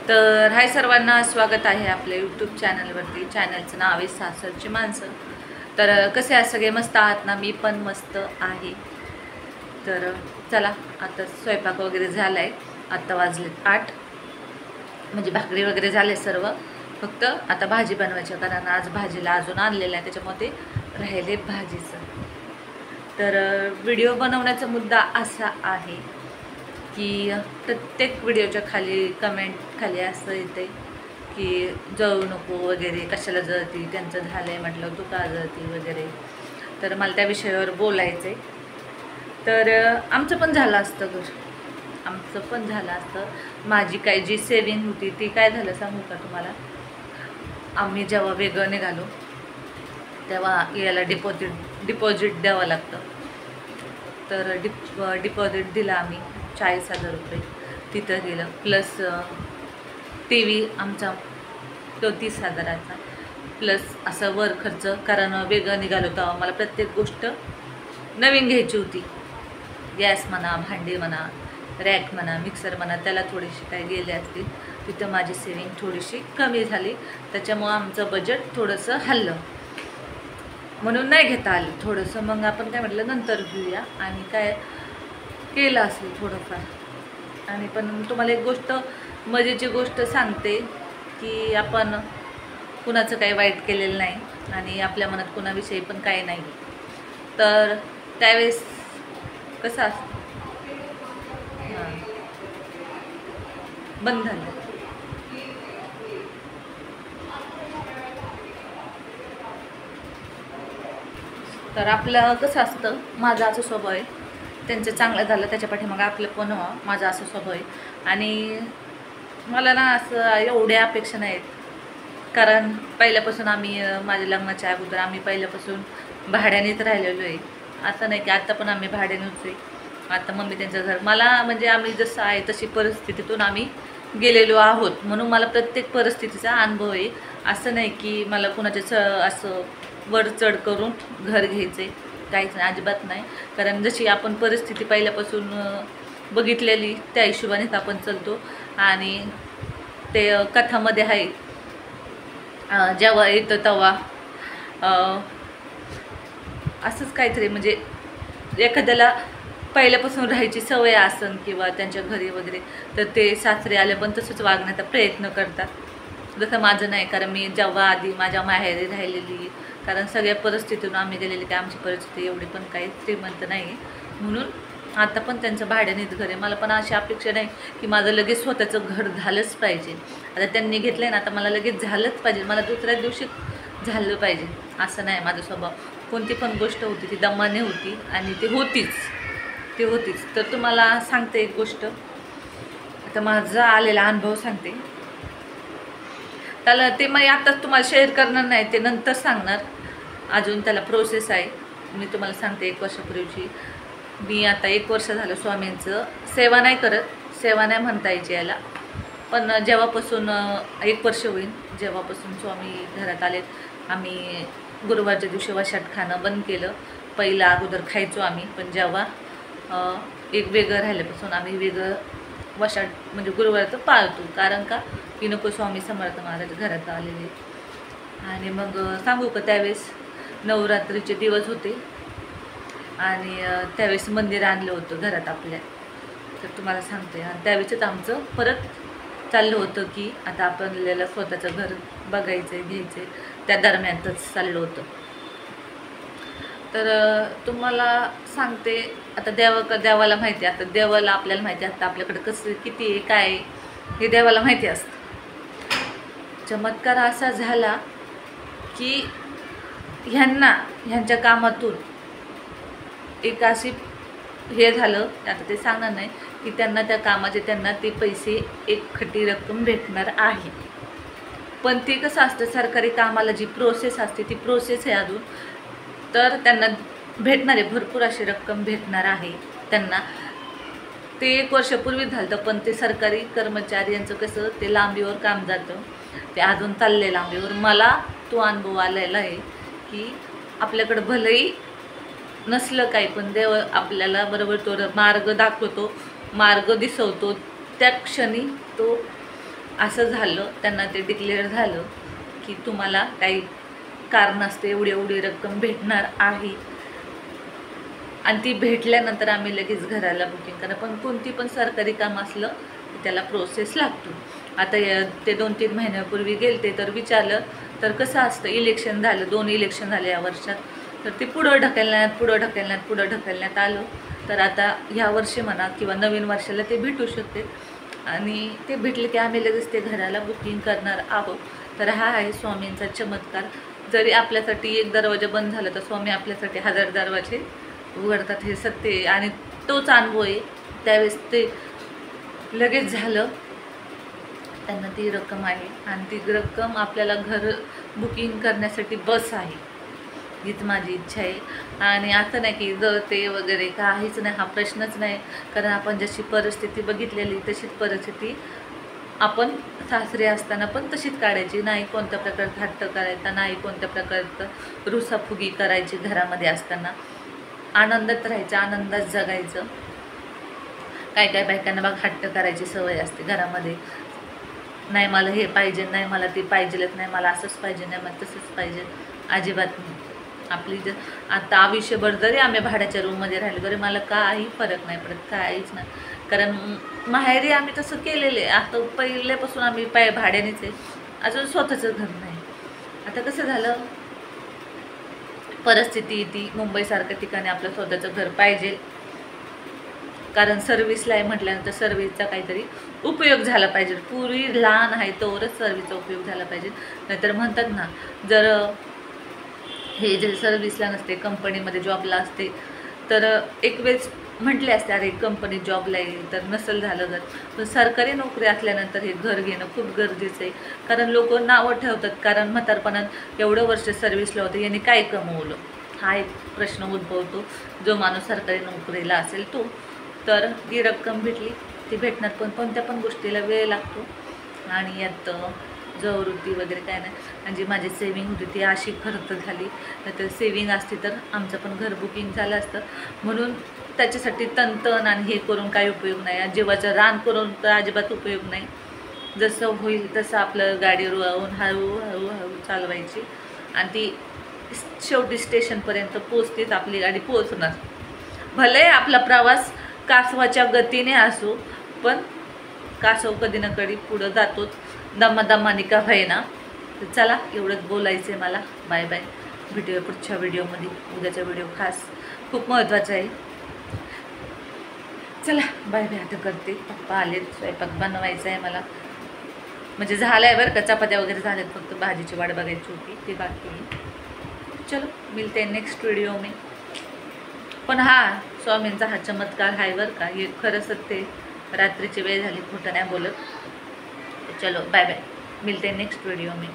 तर हाय सर्वांना, स्वागत आहे आपल्या यूट्यूब चॅनलवरती. चॅनलचं नाव आहे सासरची माणसं. तर कसे आहात सगळे? मस्त आहात ना? मी पण मस्त आहे. तर चला, आता स्वयंपाक वगैरे झाला आहे. आत्ता वाजलेत 8, म्हणजे भाकरी वगैरे झाले सर्व. फक्त आता भाजी बनवायची, कारण आज भाजीला अजून आणलेलं आहे, त्याच्यामध्ये राहिले भाजीचं. तर व्हिडिओ बनवण्याचा मुद्दा असा आहे की प्रत्येक व्हिडिओच्या कमेंट खाली असं येते की जळू नको वगैरे, कशाला जळती, त्यांचं झालं आहे म्हटलं तू का जळती वगैरे. तर मला त्या विषयावर बोलायचं आहे. तर आमचं पण झालं असतं माझी काय जी सेविंग होती ती काय झालं सांगू का तुम्हाला? आम्ही जेव्हा वेगळं निघालो तेव्हा याला डिपॉझिट द्यावं लागतं. तर डिपॉझिट दिलं आम्ही 40,000 रुपये. तिथं गेलं, प्लस टी व्ही आमचा तो 30,000चा, प्लस असं वर खर्च, कारण वेगळं निघालो तेव्हा मला प्रत्येक गोष्ट नवीन घ्यायची होती. गॅस म्हणा, भांडी म्हणा, रॅक म्हणा, मिक्सर म्हणा, त्याला थोडीशी काय गेले असतील. तिथं माझी सेविंग थोडीशी कमी झाली, त्याच्यामुळं आमचं बजेट थोडंसं हललं, म्हणून नाही घेता आलं थोडंसं. मग आपण काय म्हटलं नंतर घेऊया, आणि काय केलं असेल थोडंफार. आणि पण तुम्हाला एक गोष्ट, मजेची गोष्ट सांगते की आपण कुणाचं काही वाईट केलेलं नाही, आणि आपल्या मनात कुणाविषयी पण काही नाही. तर त्यावेळेस कसं असतं, बंद झालं. तर आपलं कसं असतं, माझा असं स्वभाव आहे, त्यांचं चांगलं झालं त्याच्या पाठीमागं आपलं पण व्हावं, माझा असं स्वभाव आहे. आणि मला ना असं एवढ्या अपेक्षा नाहीत, कारण पहिल्यापासून आम्ही माझ्या लग्नाच्या अगोदर आम्ही पहिल्यापासून भाड्यानेच राहिलेलो आहे. असं नाही की आता पण आम्ही भाड्यानेच आहे. आता मम्मी त्यांचं घर, मला म्हणजे आम्ही जसं आहे तशी परिस्थितीतून आम्ही गेलेलो आहोत, म्हणून मला प्रत्येक परिस्थितीचा अनुभव आहे. असं नाही की मला कुणाच्या असं वर चढ करून घर घ्यायचं आहे, काहीच नाही, अजिबात नाही. कारण जशी आपण परिस्थिती पहिल्यापासून बघितलेली त्या हिशोबानेच आपण चालतो. आणि ते कथामध्ये आहे, जेव्हा येतं तेव्हा असंच काहीतरी, म्हणजे एखाद्याला पहिल्यापासून राहायची सवय असन किंवा त्यांच्या घरी वगैरे, तर ते सासरे आले पण तसंच वागण्याचा प्रयत्न करतात. जसं माझं नाही, कारण मी जेव्हा आधी माझ्या माहेरी राहिलेली, कारण सगळ्या परिस्थितीतून आम्ही गेलेली, की आमची परिस्थिती एवढी पण काही श्रीमंत नाही, म्हणून आता पण त्यांचं भाड्यानेच घर आहे. मला पण अशी अपेक्षा नाही की माझं लगेच स्वतःचं घर झालंच पाहिजे. आता त्यांनी घेतलं आहे ना, आता मला लगेच झालंच पाहिजे, मला दुसऱ्या दिवशी झालं पाहिजे, असं नाही माझा स्वभाव. कोणती पण गोष्ट होती ती दमाने होती, आणि ती होतीच. तर तुम्हाला सांगते एक गोष्ट, आता माझा आलेला अनुभव सांगते. त्याला ते मी आत्ताच तुम्हाला शेअर करणार नाही, ते नंतर सांगणार. अजून त्याला प्रोसेस आहे. मी तुम्हाला सांगते, 1 वर्षापूर्वीची, मी आता 1 वर्ष झालं स्वामींचं सेवा नाही करत, सेवा नाही म्हणता यायची याला, पण जेव्हापासून 1 वर्ष होईल, जेव्हापासून स्वामी घरात आलेत, आम्ही गुरुवारच्या दिवशी वशाट खाणं बंद केलं. पहिला अगोदर खायचो आम्ही, पण जेव्हा एक वेगळं राहिल्यापासून आम्ही वेगळं वशाट म्हणजे गुरुवारचं पाळतो. कारण का की नको, स्वामी समर्थ महाराज घरात आलेले. आणि मग सांगू का, त्यावेळेस नवरात्रीचे दिवस होते, आणि त्यावेळेस मंदिर आणलं होतं घरात आपल्या. तर तुम्हाला सांगते, आणि त्यावेळेसच आमचं परत चाललं होतं की आता आपल्याला स्वतःचं घर बघायचं आहे, घ्यायचं आहे, त्या दरम्यानच चाललं होतं. तर तुम्हाला सांगते, आता देवाला माहिती आहे, आता देवाला आपल्याला माहिती आहे, आता आपल्याकडे कसं किती आहे काय आहे हे देवाला माहिती असतं. चमत्कार असा झाला की ह्यांच्या कामातून एक अशी हे झालं, आता ते सांगणार नाही, की त्यांना त्या कामाचे त्यांना ते पैसे एक खटी रक्कम भेटणार आहे. पण ते कसं असतं, सरकारी कामाला जी प्रोसेस असते ती प्रोसेस आहे अजून. तर त्यांना भेटणार आहे, भरपूर अशी रक्कम भेटणार आहे त्यांना. ते 1 वर्षापूर्वी झालं, पण ते सरकारी कर्मचारी यांचं कसं ते लांबीवर काम जातं, ते अजून चालले लांबीवर. मला तो अनुभव आलेला आहे की आपल्याकडं भलेही नसलं काही, पण देव आपल्याला बरोबर तो मार्ग दाखवतो, मार्ग दिसवतो. त्या क्षणी तो असं झालं, त्यांना ते डिक्लेअर झालं की तुम्हाला काही कारण असते एवढी एवढी रक्कम भेटणार आहे. आणि ती भेटल्यानंतर आम्ही लगेच घराला बुकिंग करा. पण कोणती पण सरकारी काम असलं की त्याला प्रोसेस लागतो. आता ते 2-3 महिन्यापूर्वी गेलते तर विचारलं तर कसं असतं, इलेक्शन झालं, 2 इलेक्शन झाले या वर्षात, तर ते पुढं ढकलण्यात आलं. तर आता ह्या वर्षी म्हणा किंवा नवीन वर्षाला ते भेटू शकते. आणि ते भेटले की आम्ही लगेच ते घराला बुकिंग करणार आहोत. तर हा आहे स्वामींचा चमत्कार. जरी आपल्यासाठी एक दरवाजा बंद झाला तर स्वामी आपल्यासाठी 1000 दरवाजे उघडतात, हे सत्य आहे. आणि तोच अनुभव आहे. त्यावेळेस ते लगेच झालं, त्यांना ती रक्कम आहे आणि ती रक्कम आपल्याला घर बुकिंग करण्यासाठी बस आहे, हीच माझी इच्छा आहे. आणि असं नाही की जळते वगैरे काहीच नाही, हा प्रश्नच नाही. कारण आपण जशी परिस्थिती बघितलेली तशीच परिस्थिती आपण सासरे असताना पण तशीच काढायची. नाही कोणत्या प्रकारचा हट्ट करायचा, नाही कोणत्या प्रकारचं रुसाफुगी करायची. घरामध्ये असताना आनंदात राहायचं, आनंदात जगायचं. काय काय बायकांना बघ हट्ट करायची सवय असते घरामध्ये. नाही मला हे पाहिजे, नाही मला ते पाहिजेलच, नाही मला असंच पाहिजे, नाही मला तसंच पाहिजे. अजिबात नाही. आपली आता आयुष्यभर जरी आम्ही भाड्याच्या रूममध्ये राहिलो तरी मला काही फरक नाही पडत, काहीच नाही. कारण माहेरी आम्ही तसं केलेलं आहे. आता पहिल्यापासून आम्ही भाड्यानेच आहे, अजून स्वतःचं घर नाही. आता कसं झालं, परिस्थिती ती मुंबईसारख्या ठिकाणी आपलं स्वतःचं घर पाहिजे. कारण सर्व्हिसला आहे म्हटल्यानंतर सर्व्हिसचा काहीतरी उपयोग झाला पाहिजे. पूर्वी लहान आहे तोवरच सर्व्हिसचा उपयोग झाला पाहिजे. नाहीतर म्हणतात ना, जर हे जे सर्व्हिसला नसते, कंपनीमध्ये जॉबला असते, तर एक वेळेस म्हटले असते अरे कंपनी जॉबला येईल, तर नसेल झालं जर. पण सरकारी नोकरी असल्यानंतर हे घर घेणं खूप गरजेचं आहे. कारण लोक नावं ठेवतात, कारण म्हातारपणात एवढं वर्ष सर्व्हिसला होतं याने काय कमवलं, हा एक प्रश्न उद्भवतो जो माणूस सरकारी नोकरीला असेल तो. तर ती रक्कम भेटली, ती भेटणार पण कोणत्या पण गोष्टीला वेळ लागतो. आणि यात जवळवृत्ती वगैरे काय नाही. आणि जी माझी सेविंग होती ती अशी खर्च झाली. नाहीतर सेविंग असती तर आमचं पण घर बुकिंग झालं असतं. म्हणून त्याच्यासाठी तणतण आणि हे करून काही उपयोग नाही. जीवाचं रान करून तर अजिबात उपयोग नाही. जसं होईल तसं आपलं गाडी रुळवून हळूहळू चालवायची आणि ती शेवटी स्टेशनपर्यंत पोचतेच आपली गाडी पोचणार. भले आपला प्रवास कासवाच्या गतीने असो, पण कासव कधी ना कधी पुढं जातोच, दमादमाने का होईना. तर चला, एवढंच बोलायचं आहे मला. Bye bye. भेटूया पुढच्या व्हिडिओमध्ये. उद्याचा व्हिडिओ खास खूप महत्त्वाचा आहे. चला बाय बाय. आता करते, पप्पा आलेत, स्वयंपाक बनवायचा आहे मला. म्हणजे झालं आहे बरं का, चपात्या वगैरे झाल्यात, फक्त भाजीची वाट बघायची होती ती बाकी आहे. चलो मिलते हैं नेक्स्ट व्हिडिओ में. पण हा स्वामींचा हा चमत्कार आहे बरं का, हे खरं सत्य. रात्रीची वेळ झाली, खोटं नाही बोलत. चलो बाय बाय. मिलते हैं नेक्स्ट वीडियो में.